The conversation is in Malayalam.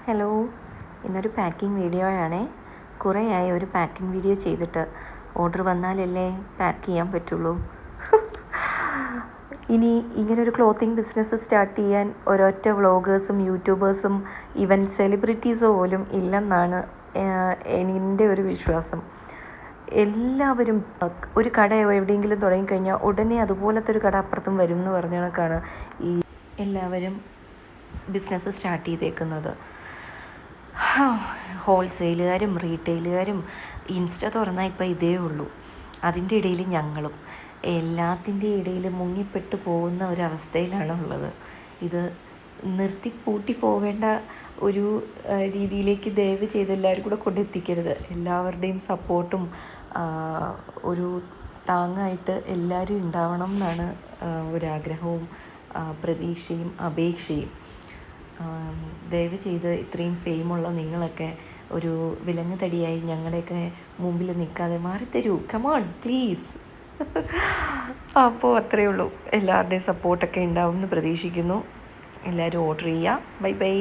ഹലോ, ഇന്നൊരു പാക്കിംഗ് വീഡിയോയാണേ. കുറേയായി ഒരു പാക്കിംഗ് വീഡിയോ ചെയ്തിട്ട്. ഓർഡർ വന്നാലല്ലേ പാക്ക് ചെയ്യാൻ പറ്റുള്ളൂ. ഇനി ഇങ്ങനൊരു ക്ലോത്തിങ് ബിസിനസ് സ്റ്റാർട്ട് ചെയ്യാൻ ഒരൊറ്റ വ്ളോഗേഴ്സും യൂട്യൂബേഴ്സും ഈവൻ സെലിബ്രിറ്റീസ് പോലും ഇല്ലെന്നാണ് എൻ്റെ ഒരു വിശ്വാസം. എല്ലാവരും ഒരു കട എവിടെയെങ്കിലും തുടങ്ങിക്കഴിഞ്ഞാൽ ഉടനെ അതുപോലത്തെ ഒരു കട അപ്പുറത്തും വരും എന്ന് പറഞ്ഞ കണക്കാണ് ഈ എല്ലാവരും ബിസിനസ് സ്റ്റാർട്ട് ചെയ്തേക്കുന്നത്. ഹോൾസെയിലുകാരും റീറ്റെയിലുകാരും ഇൻസ്റ്റ തുറന്നാൽ ഇപ്പോൾ ഇതേ ഉള്ളൂ. അതിൻ്റെ ഇടയിൽ ഞങ്ങളും എല്ലാത്തിൻ്റെ ഇടയിൽ മുങ്ങിപ്പെട്ടു പോകുന്ന ഒരവസ്ഥയിലാണ് ഉള്ളത്. ഇത് നിർത്തി പോകേണ്ട ഒരു രീതിയിലേക്ക് ദയവ് ചെയ്ത് എല്ലാവരും കൂടെ കൊണ്ടെത്തിക്കരുത്. എല്ലാവരുടെയും സപ്പോർട്ടും ഒരു താങ്ങായിട്ട് എല്ലാവരും ഉണ്ടാവണം എന്നാണ് ഒരാഗ്രഹവും പ്രതീക്ഷയും അപേക്ഷയും. ദയവ് ചെയ്ത് ഇത്രയും ഫെയിമുള്ള നിങ്ങളൊക്കെ ഒരു വിലങ്ങ് തടിയായി ഞങ്ങളുടെയൊക്കെ മുമ്പിൽ നിൽക്കാതെ മാറിത്തരൂ. Come on please. അപ്പോൾ അത്രയേ ഉള്ളൂ. എല്ലാവരുടെയും സപ്പോർട്ടൊക്കെ ഉണ്ടാവും എന്ന് പ്രതീക്ഷിക്കുന്നു. എല്ലാവരും ഓർഡർ ചെയ്യുക. Bye bye.